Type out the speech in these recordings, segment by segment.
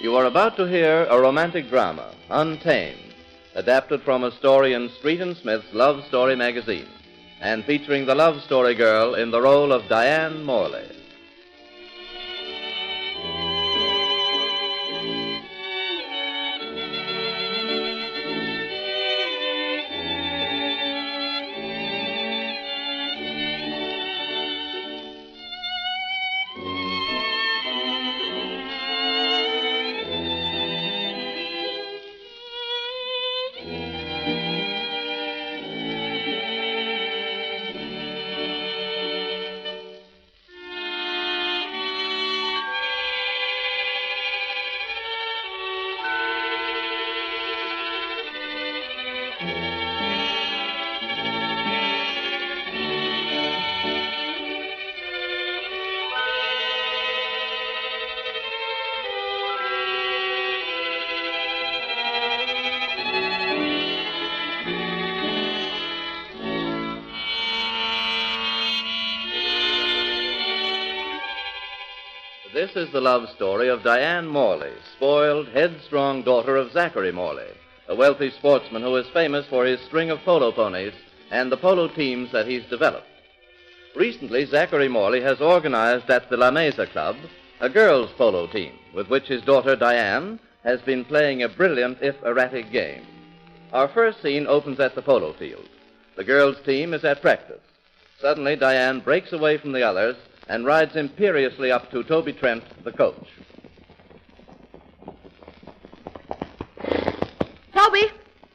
You are about to hear a romantic drama, Untamed, adapted from a story in Street and Smith's Love Story magazine, and featuring the love story girl in the role of Diane Morley. This is the love story of Diane Morley, spoiled, headstrong daughter of Zachary Morley, a wealthy sportsman who is famous for his string of polo ponies and the polo teams that he's developed. Recently, Zachary Morley has organized at the La Mesa Club a girls' polo team with which his daughter Diane has been playing a brilliant, if erratic, game. Our first scene opens at the polo field. The girls' team is at practice. Suddenly, Diane breaks away from the others and rides imperiously up to Toby Trent, the coach. Toby!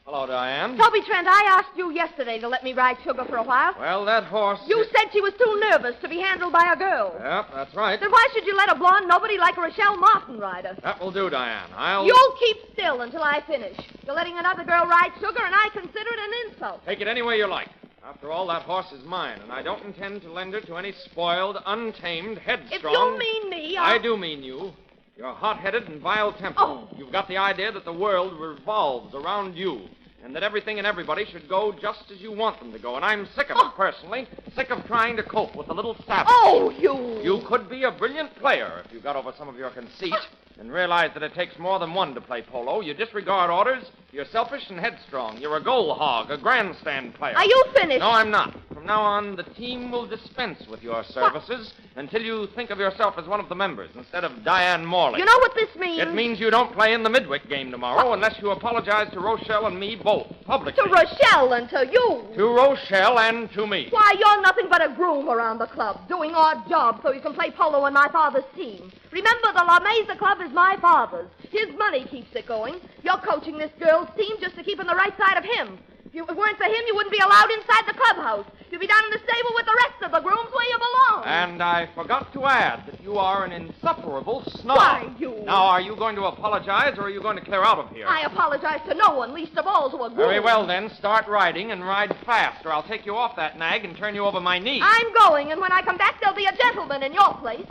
Hello, Diane. Toby Trent, I asked you yesterday to let me ride Sugar for a while. Well, that horse... You said she was too nervous to be handled by a girl. Yep, that's right. Then why should you let a blonde nobody like Rochelle Martin ride her? That will do, Diane. I'll... You keep still until I finish. You're letting another girl ride Sugar, and I consider it an insult. Take it any way you like. After all, that horse is mine, and I don't intend to lend her to any spoiled, untamed, headstrong... If you mean me, I do mean you. You're hot-headed and vile-tempered. Oh. You've got the idea that the world revolves around you, and that everything and everybody should go just as you want them to go, and I'm sick of it, personally. Sick of trying to cope with a little savage. Oh, you... You could be a brilliant player if you got over some of your conceit and realized that it takes more than one to play polo. You disregard orders, you're selfish and headstrong. You're a goal hog, a grandstand player. Are you finished? No, I'm not. From now on, the team will dispense with your services until you think of yourself as one of the members instead of Diane Morley. You know what this means? It means you don't play in the midweek game tomorrow unless you apologize to Rochelle and me both, publicly. To Rochelle and to you. To Rochelle and to me. Why, you're nothing but a groom around the club, doing odd jobs so you can play polo in my father's team. Remember, the La Mesa Club is my father's. His money keeps it going. You're coaching this girl's team just to keep on the right side of him. If it weren't for him, you wouldn't be allowed inside the clubhouse. You'd be down in the stable with the rest of the grooms where you belong. And I forgot to add that you are an insufferable snob. Why, you... Now, are you going to apologize, or are you going to clear out of here? I apologize to no one, least of all to a groom. Very well, then. Start riding and ride fast, or I'll take you off that nag and turn you over my knee. I'm going, and when I come back, there'll be a gentleman in your place.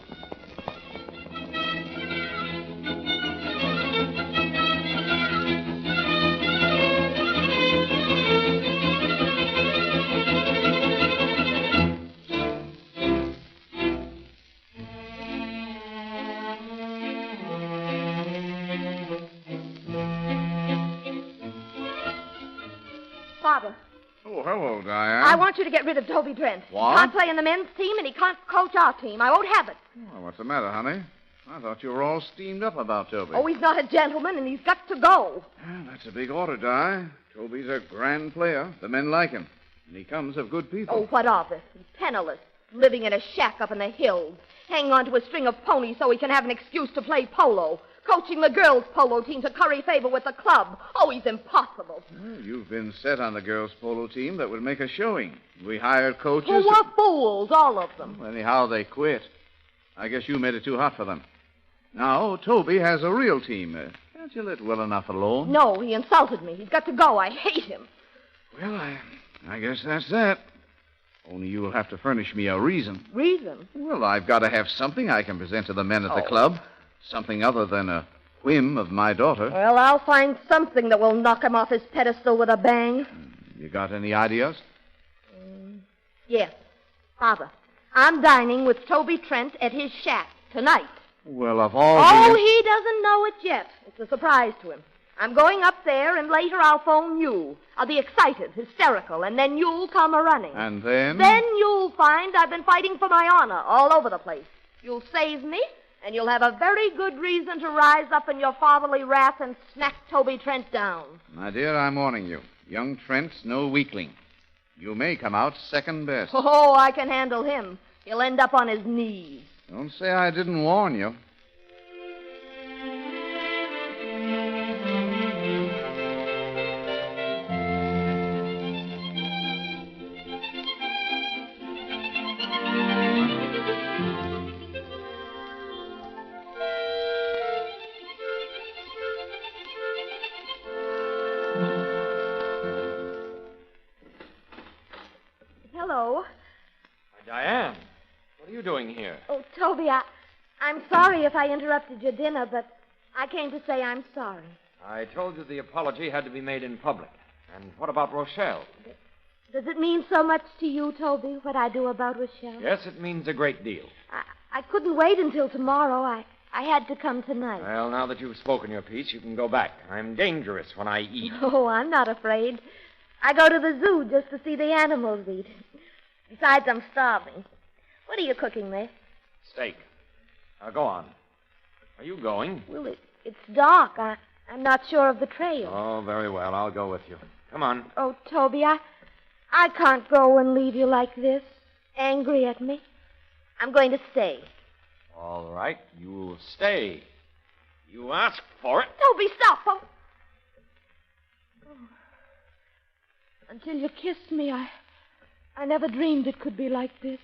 Father. Oh, hello, Diane. I want you to get rid of Toby Trent. What? He can't play in the men's team, and he can't coach our team. I won't have it. Well, what's the matter, honey? I thought you were all steamed up about Toby. Oh, he's not a gentleman, and he's got to go. Well, that's a big order, Di. Toby's a grand player. The men like him. And he comes of good people. Oh, what of it? He's penniless, living in a shack up in the hills, hanging on to a string of ponies so he can have an excuse to play polo, coaching the girls' polo team to curry favor with the club. Oh, he's impossible. Well, you've been set on the girls' polo team that would make a showing. We hired coaches. Who were fools, all of them. Well, anyhow, they quit. I guess you made it too hot for them. Now, Toby has a real team. Can't you let well enough alone? No, he insulted me. He's got to go. I hate him. Well, I guess that's that. Only you'll have to furnish me a reason. Reason? Well, I've got to have something I can present to the men at the club. Something other than a whim of my daughter. Well, I'll find something that will knock him off his pedestal with a bang. You got any ideas? Yes. Father, I'm dining with Toby Trent at his shack tonight. Well, of all Oh, the... he doesn't know it yet. It's a surprise to him. I'm going up there, and later I'll phone you. I'll be excited, hysterical, and then you'll come a-running. And then? Then you'll find I've been fighting for my honor all over the place. You'll save me, and you'll have a very good reason to rise up in your fatherly wrath and smack Toby Trent down. My dear, I'm warning you. Young Trent's no weakling. You may come out second best. Oh, I can handle him. He'll end up on his knees. Don't say I didn't warn you. Hello. Diane, what are you doing here? Oh, Toby, I'm sorry if I interrupted your dinner, but I came to say I'm sorry. I told you the apology had to be made in public. And what about Rochelle? Does it mean so much to you, Toby, what I do about Rochelle? Yes, it means a great deal. I couldn't wait until tomorrow. I had to come tonight. Well, now that you've spoken your piece, you can go back. I'm dangerous when I eat. Oh, I'm not afraid. I go to the zoo just to see the animals eat. Besides, I'm starving. What are you cooking there? Steak. Now, go on. Are you going? Well, it's dark. I'm not sure of the trail. Oh, very well. I'll go with you. Come on. Oh, Toby, I can't go and leave you like this, angry at me. I'm going to stay. All right. You'll stay. You asked for it. Toby, stop. Oh. Until you kissed me, I never dreamed it could be like this.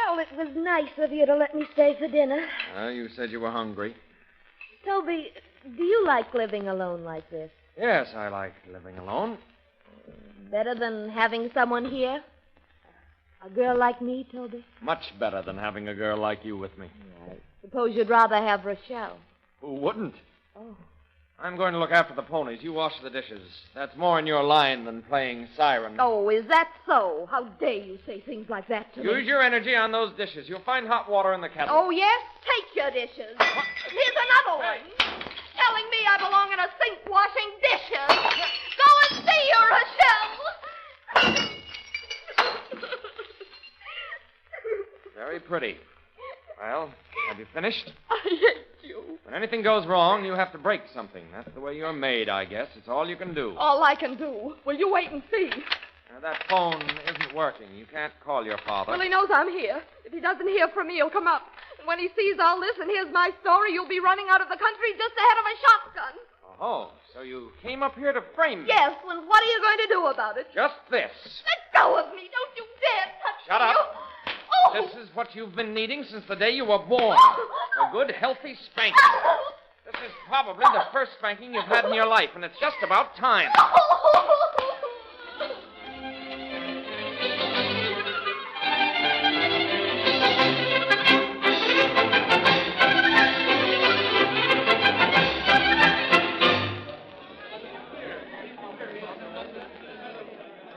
Well, it was nice of you to let me stay for dinner. You said you were hungry. Toby, do you like living alone like this? Yes, I like living alone. Better than having someone here? A girl like me, Toby? Much better than having a girl like you with me. I suppose you'd rather have Rochelle. Who wouldn't? Oh. I'm going to look after the ponies. You wash the dishes. That's more in your line than playing siren. Oh, is that so? How dare you say things like that to me? Use your energy on those dishes. You'll find hot water in the kettle. Oh, yes? Take your dishes. Here's another one. Telling me I belong in a sink washing dishes. Go and see your Rochelle. Very pretty. Well, have you finished? I hate you. When anything goes wrong, you have to break something. That's the way you're made, I guess. It's all you can do. All I can do. Well, you wait and see. That phone isn't working. You can't call your father. Well, he knows I'm here. If he doesn't hear from me, he'll come up. And when he sees all this and hears my story, you'll be running out of the country just ahead of a shotgun. Oh, so you came up here to frame me? Yes, and what are you going to do about it? Just this. Let go of me. Don't you dare touch Shut me. up. Oh. This is what you've been needing since the day you were born. A good, healthy spanking. This is probably the first spanking you've had in your life, and it's just about time.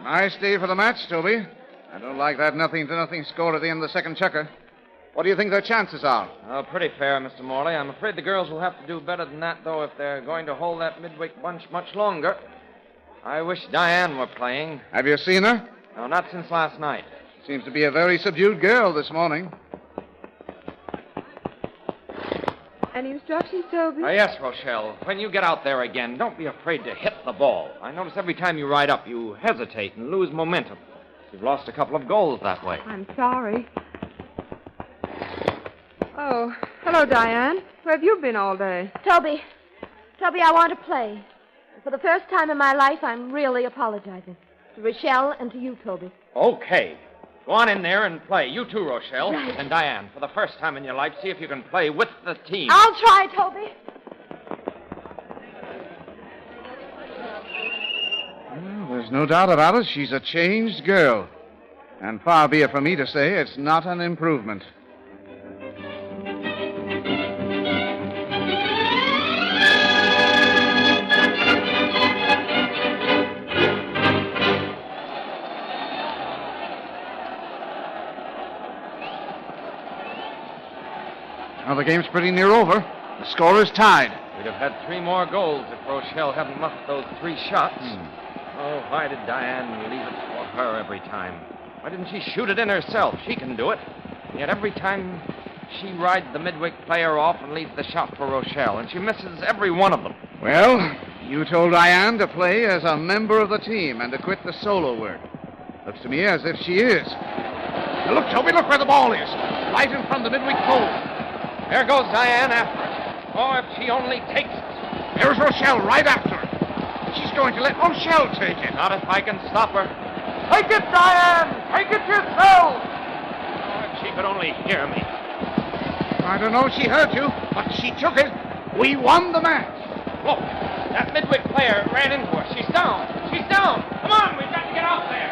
Nice day for the match, Toby. I don't like that nothing-to-nothing score at the end of the second checker. What do you think their chances are? Oh, pretty fair, Mr. Morley. I'm afraid the girls will have to do better than that, though, if they're going to hold that midweek bunch much longer. I wish Diane were playing. Have you seen her? No, not since last night. Seems to be a very subdued girl this morning. Any instructions, Toby? Yes, Rochelle. When you get out there again, don't be afraid to hit the ball. I notice every time you ride up, you hesitate and lose momentum. You've lost a couple of goals that way. I'm sorry. Oh, hello, Diane. Where have you been all day? Toby, I want to play. For the first time in my life, I'm really apologizing. To Rochelle and to you, Toby. Okay. Go on in there and play. You too, Rochelle. Right. And Diane, for the first time in your life, see if you can play with the team. I'll try, Toby. Well, there's no doubt about it. She's a changed girl. And far be it from me to say it's not an improvement. Now the game's pretty near over. The score is tied. We'd have had 3 more goals if Rochelle hadn't muffed those 3 shots. Oh, why did Diane leave it for her every time? Why didn't she shoot it in herself? She can do it. And yet every time she rides the midweek player off and leaves the shot for Rochelle, and she misses every one of them. Well, you told Diane to play as a member of the team and to quit the solo work. Looks to me as if she is. Now look, Toby, look where the ball is. Right in front of the midweek pole. There goes Diane after it. Oh, if she only takes it. There's Rochelle right after her. She's going to let Rochelle take it. Not if I can stop her. Take it, Diane! Take it yourself! Oh, if she could only hear me. I don't know if she heard you, but she took it. We won the match. Look, that midweek player ran into her. She's down. She's down. Come on, we've got to get out there.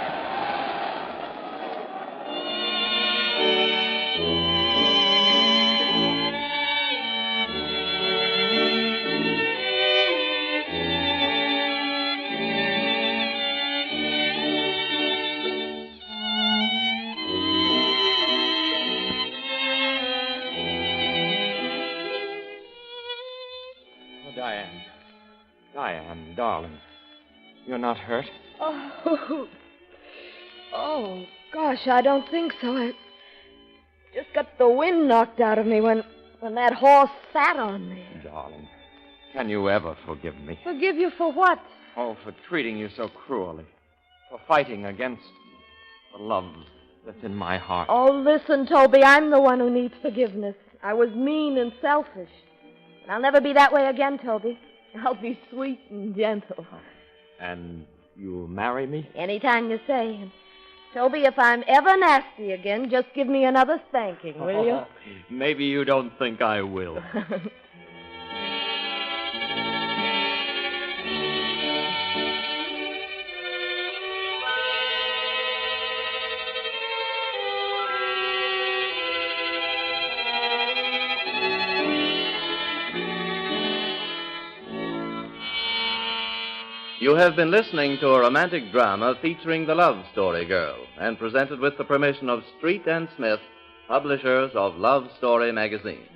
Diane, darling, you're not hurt? Oh, gosh, I don't think so. I just got the wind knocked out of me when that horse sat on me. Darling, can you ever forgive me? Forgive you for what? Oh, for treating you so cruelly. For fighting against the love that's in my heart. Oh, listen, Toby, I'm the one who needs forgiveness. I was mean and selfish. And I'll never be that way again, Toby. I'll be sweet and gentle. And you'll marry me? Anytime you say. And Toby, if I'm ever nasty again, just give me another spanking, will you? Maybe you don't think I will. You have been listening to a romantic drama featuring the love story girl and presented with the permission of Street and Smith, publishers of Love Story magazine.